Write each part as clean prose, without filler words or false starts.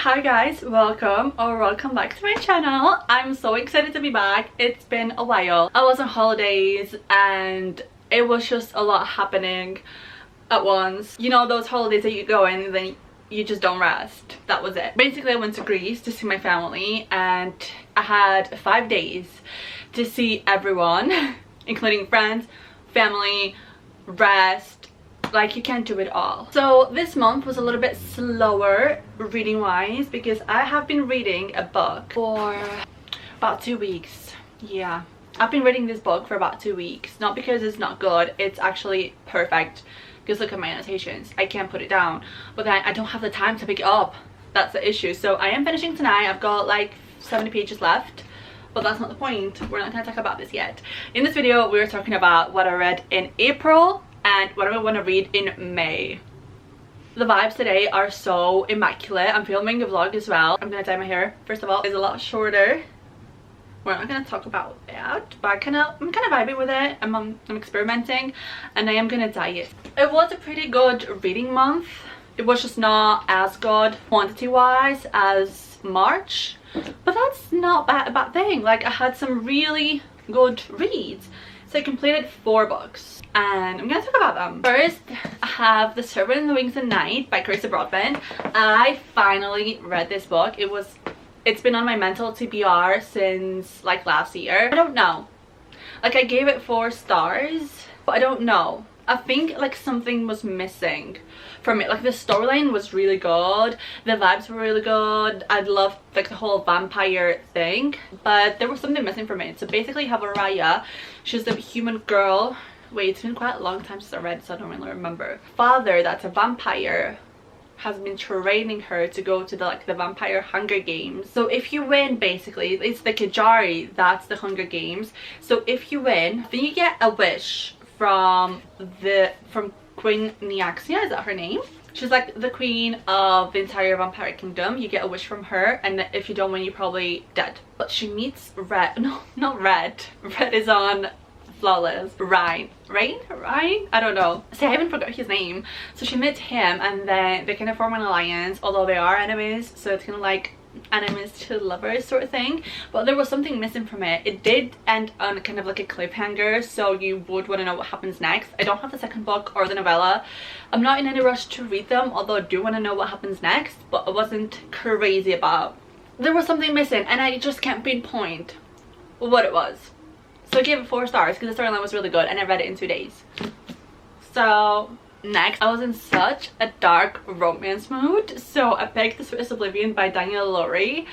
Hi guys, welcome back to my channel. I'm so excited to be back. It's been a while. I was on holidays and it was just a lot happening at once. You know those holidays that you go and then you just don't rest. That was it. Basically I went to Greece to see my family and I had 5 days to see everyone including friends, family, rest. Like, you can't do it all. So this month was a little bit slower reading wise because I have been reading a book for about 2 weeks. Yeah, I've been reading this book for about 2 weeks. Not because it's not good, it's actually perfect. Because look at my annotations, I can't put it down, but then I don't have the time to pick it up. That's the issue. So I am finishing tonight. I've got like 70 pages left, but that's not the point. We're not going to talk about this yet. In this video we're talking about what I read in April and what I want to read in May. The vibes today are so immaculate. I'm filming a vlog as well. I'm gonna dye my hair. First of all, it's a lot shorter. We're not gonna talk about that, but I'm kind of vibing with it. I'm experimenting and I am gonna dye it. It was a pretty good reading month. It was just not as good quantity wise as March, but that's not a bad thing. Like, I had some really good reads. So I completed 4 books and I'm gonna talk about them. First, I have The Servant in the Wings at Night by Chris Broadbent. I finally read this book. It's been on my mental TBR since like last year. I don't know. Like, I gave it 4 stars, but I don't know. I think like something was missing from it. Like, the storyline was really good, the vibes were really good. I loved like the whole vampire thing, but there was something missing from it. So basically you have Araya. She's a human girl. Wait, it's been quite a long time since I read, so I don't really remember. Father, that's a vampire, has been training her to go to the vampire Hunger Games. So if you win, basically it's the Kajari, that's the Hunger Games. So if you win, then you get a wish from Queen Niaxia, is that her name? She's like the queen of the entire vampire kingdom. You get a wish from her, and if you don't win, you're probably dead. But she meets Red. No, not Red. Red is on Flawless. Ryan? I don't know. See, I even forgot his name. So she met him and then they kind of form an alliance, although they are enemies. So it's kind of like enemies to lovers sort of thing, but there was something missing from it. It did end on kind of like a cliffhanger, so you would want to know what happens next. I don't have the second book or the novella. I'm not in any rush to read them, although I do want to know what happens next, but I wasn't crazy about. There was something missing and I just can't pinpoint what it was. So I gave it 4 stars because the storyline was really good and I read it in 2 days. So next, I was in such a dark romance mood, so I picked The Sweetest Oblivion by Daniel Laurie.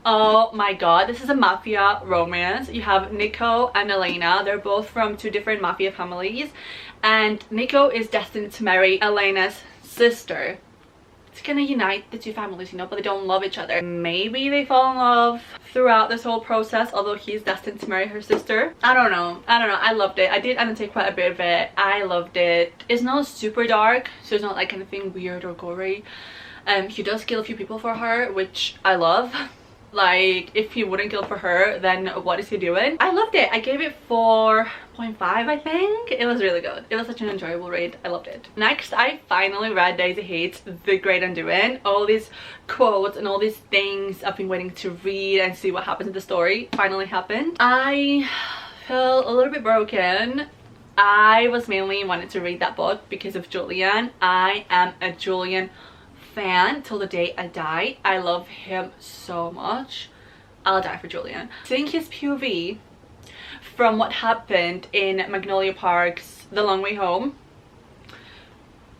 Oh my god, this is a mafia romance. You have Nico and Elena. They're both from 2 different mafia families, and Nico is destined to marry Elena's sister. It's gonna unite the 2 families, you know, but they don't love each other. Maybe they fall in love throughout this whole process, although he's destined to marry her sister. I don't know. I loved it. I did annotate quite a bit of it. I loved it. It's not super dark, so it's not like anything weird or gory. He does kill a few people for her, which I love. Like, if he wouldn't kill for her, then what is he doing? I loved it. I gave it 4.5, I think. It was really good. It was such an enjoyable read. I loved it. Next, I finally read Daisy Hates The Great Undoing. All these quotes and all these things I've been waiting to read and see what happens in the story finally happened. I felt a little bit broken. I was mainly wanting to read that book because of Julian. I am a Julian fan till the day I die. I love him so much. I'll die for Julian. Seeing his POV from what happened in Magnolia Park's The Long Way Home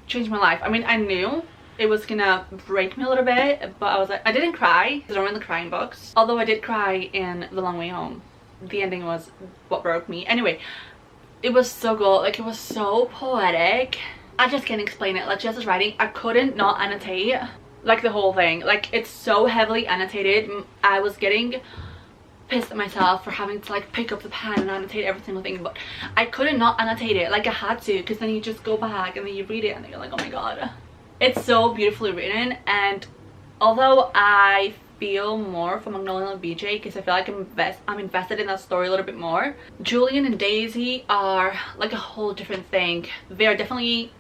changed my life. I mean, I knew it was gonna break me a little bit, but I was like, I didn't cry because I don't really cry in books, although I did cry in The Long Way Home. The ending was what broke me. Anyway, it was so good. Like, it was so poetic. I just can't explain it. Like, just as writing, I couldn't not annotate like the whole thing. Like, it's so heavily annotated. I was getting pissed at myself for having to like pick up the pen and annotate every single thing, but I couldn't not annotate it. Like, I had to, because then you just go back and then you read it and then you're like, oh my god, it's so beautifully written. And although I feel more for Magnolia and BJ because I feel like I'm invested in that story a little bit more, Julian and Daisy are like a whole different thing. They are definitely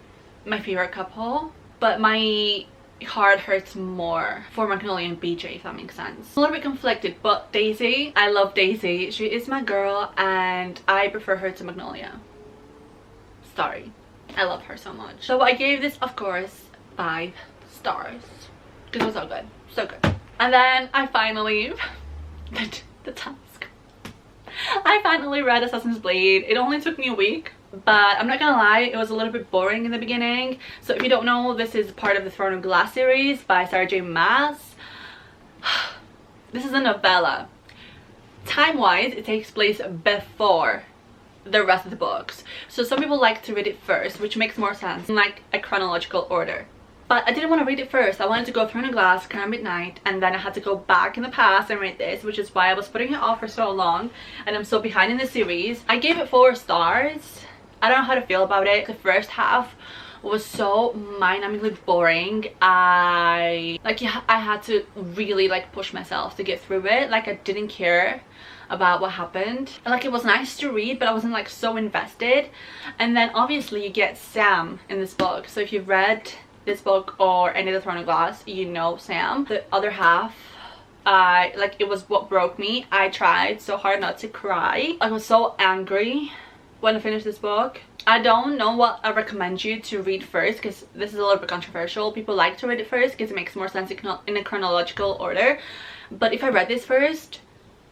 my favorite couple, but my heart hurts more for Magnolia and BJ, if that makes sense. I'm a little bit conflicted, but Daisy, I love Daisy. She is my girl and I prefer her to Magnolia. Sorry, I love her so much. So I gave this, of course, 5 stars because it was so good, so good. And then I finally the task, I finally read Assassin's Blade. It only took me a week, but I'm not gonna lie, it was a little bit boring in the beginning. So if you don't know, this is part of the Throne of Glass series by Sarah J Maas. This is a novella. Time-wise, it takes place before the rest of the books. So some people like to read it first, which makes more sense in like a chronological order. But I didn't want to read it first. I wanted to go Throne of Glass, Crown Midnight, and then I had to go back in the past and read this, which is why I was putting it off for so long, and I'm so behind in the series. I gave it 4 stars. I don't know how to feel about it. The first half was so mind-numbingly boring. I had to really like push myself to get through it. Like I didn't care about what happened. Like it was nice to read, but I wasn't like so invested. And then obviously you get Sam in this book. So if you've read this book or any of the Throne of Glass, you know Sam. The other half, it was what broke me. I tried so hard not to cry. I was so angry when I finished this book. I don't know what I recommend you to read first, because this is a little bit controversial. People like to read it first because it makes more sense in a chronological order. But if I read this first,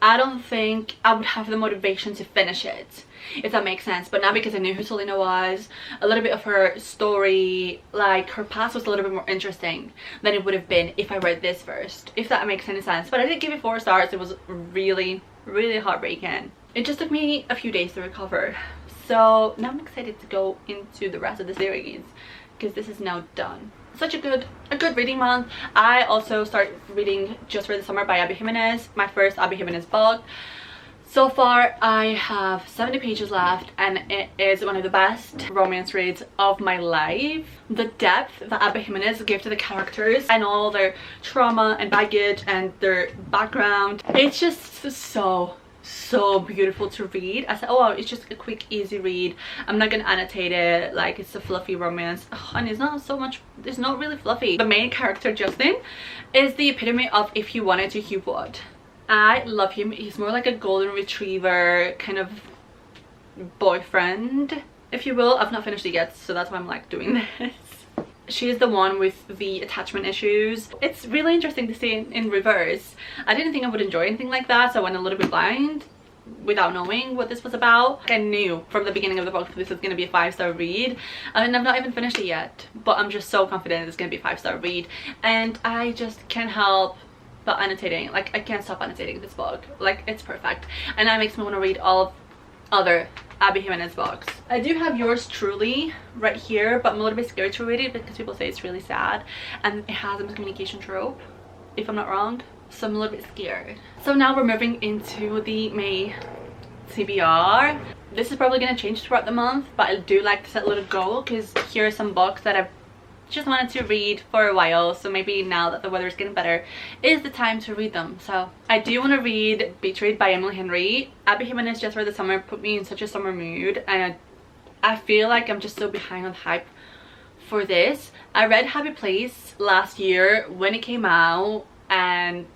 I don't think I would have the motivation to finish it, if that makes sense. But now, because I knew who Selena was, a little bit of her story, like her past was a little bit more interesting than it would have been if I read this first, if that makes any sense. But I did give it 4 stars. It was really, really heartbreaking. It just took me a few days to recover. So now I'm excited to go into the rest of the series because this is now done. Such a good reading month. I also started reading Just for the Summer by Abby Jimenez, my first Abby Jimenez book. So far I have 70 pages left and it is one of the best romance reads of my life. The depth that Abby Jimenez gave to the characters and all their trauma and baggage and their background, it's just so beautiful to read. I said, oh wow, it's just a quick easy read. I'm not gonna annotate it like it's a fluffy romance. And it's not really fluffy. The main character, Justin, is the epitome of if you wanted to, you would. I love him. He's more like a golden retriever kind of boyfriend, if you will. I've not finished it yet, so that's why I'm like doing this. She's the one with the attachment issues. It's really interesting to see in reverse. I didn't think I would enjoy anything like that, so I went a little bit blind without knowing what this was about. I knew from the beginning of the book that this was going to be a 5-star read, and I've not even finished it yet, but I'm just so confident it's going to be a 5-star read, and I just can't help but annotating. Like, I can't stop annotating this book. Like, it's perfect, and that makes me want to read all of other Abby Jimenez books. I do have Yours Truly right here, but I'm a little bit scared to read it because people say it's really sad and it has a miscommunication trope, if I'm not wrong. So I'm a little bit scared. So now we're moving into the May TBR. This is probably going to change throughout the month, but I do like to set a little goal because here are some books that I've just wanted to read for a while, so maybe now that the weather is getting better is the time to read them. So I do want to read Betrayed by Emily Henry. Abby Jimenez Just for the Summer put me in such a summer mood, and I feel like I'm just so behind on hype for this. I read Happy Place last year when it came out and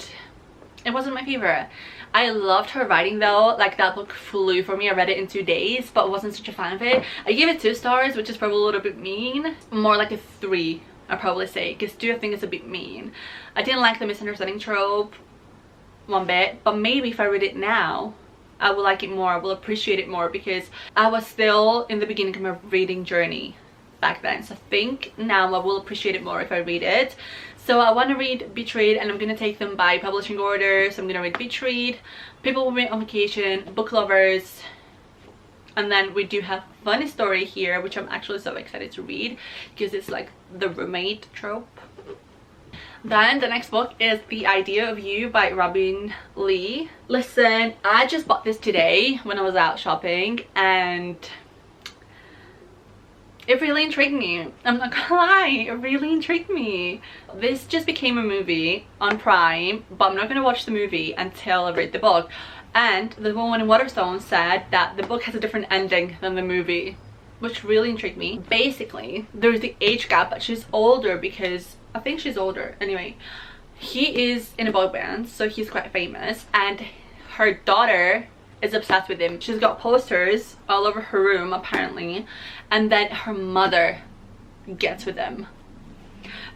it wasn't my favorite. I loved her writing though. Like, that book flew for me. I read it in 2 days, but wasn't such a fan of it. I gave it 2 stars, which is probably a little bit mean. More like a 3, I'd probably say, because 2 I think is a bit mean. I didn't like the misunderstanding trope one bit, but maybe if I read it now I will like it more. I will appreciate it more because I was still in the beginning of my reading journey back then. So I think now I will appreciate it more if I read it. So I want to read Betrayed, and I'm going to take them by publishing order. So I'm going to read Betrayed, People Will Be on Vacation, Book Lovers, and then we do have Funny Story here, which I'm actually so excited to read because it's like the roommate trope. Then the next book is The Idea of You by Robin Lee. Listen, I just bought this today when I was out shopping and it really intrigued me. I'm not gonna lie, it really intrigued me. This just became a movie on Prime, but I'm not gonna watch the movie until I read the book. And the woman in Waterstone said that the book has a different ending than the movie, which really intrigued me. Basically, there's the age gap, but she's older because I think she's older. Anyway, he is in a boy band, so he's quite famous, and her daughter is obsessed with him. She's got posters all over her room apparently, and then her mother gets with him.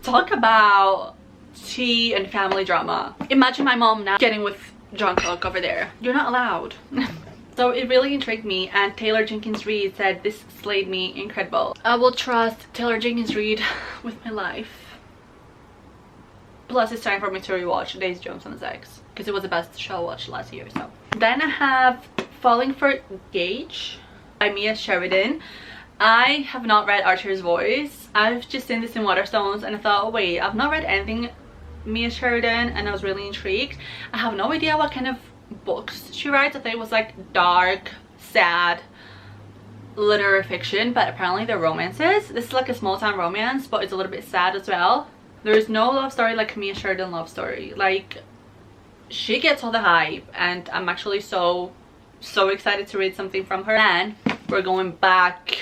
Talk about tea and family drama. Imagine my mom now getting with Jungkook over there. You're not allowed. So it really intrigued me, and Taylor Jenkins Reid said this slayed me incredible. I will trust Taylor Jenkins Reid with my life. Plus it's time for me to rewatch Daisy Jones and the Sex, because it was the best show I watched last year. So then I have Falling for Gage by Mia Sheridan. I have not read Archer's Voice. I've just seen this in Waterstones, and I thought, oh wait, I've not read anything Mia Sheridan, and I was really intrigued. I have no idea what kind of books she writes. I thought it was like dark, sad literary fiction, but apparently they're romances. This is like a small town romance, but it's a little bit sad as well. There is no love story like Mia Sheridan love story. Like, she gets all the hype, and I'm actually so excited to read something from her. And we're going back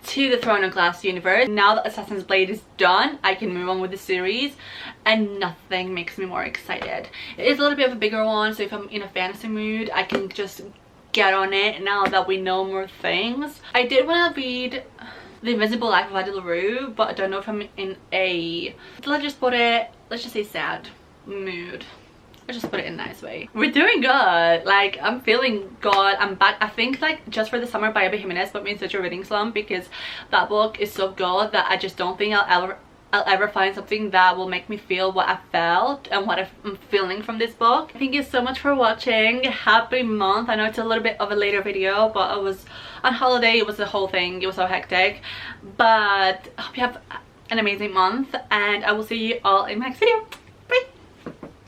to the Throne of Glass universe. Now that Assassin's Blade is done, I can move on with the series, and nothing makes me more excited. It is a little bit of a bigger one, so if I'm in a fantasy mood, I can just get on it now that we know more things. I did want to read The Invisible Life of Addie LaRue, but I don't know if I'm in a, let's just say sad mood. I just put it in a nice way. We're doing good. Like, I'm feeling good. I'm back. I think like Just for the Summer by Abby Jimenez put me in such a reading slump, because that book is so good that I just don't think I'll ever find something that will make me feel what I felt and what I'm feeling from this book. Thank you so much for watching. Happy month. I know it's a little bit of a later video, but I was on holiday. It was the whole thing. It was so hectic. But I hope you have an amazing month, and I will see you all in my next video.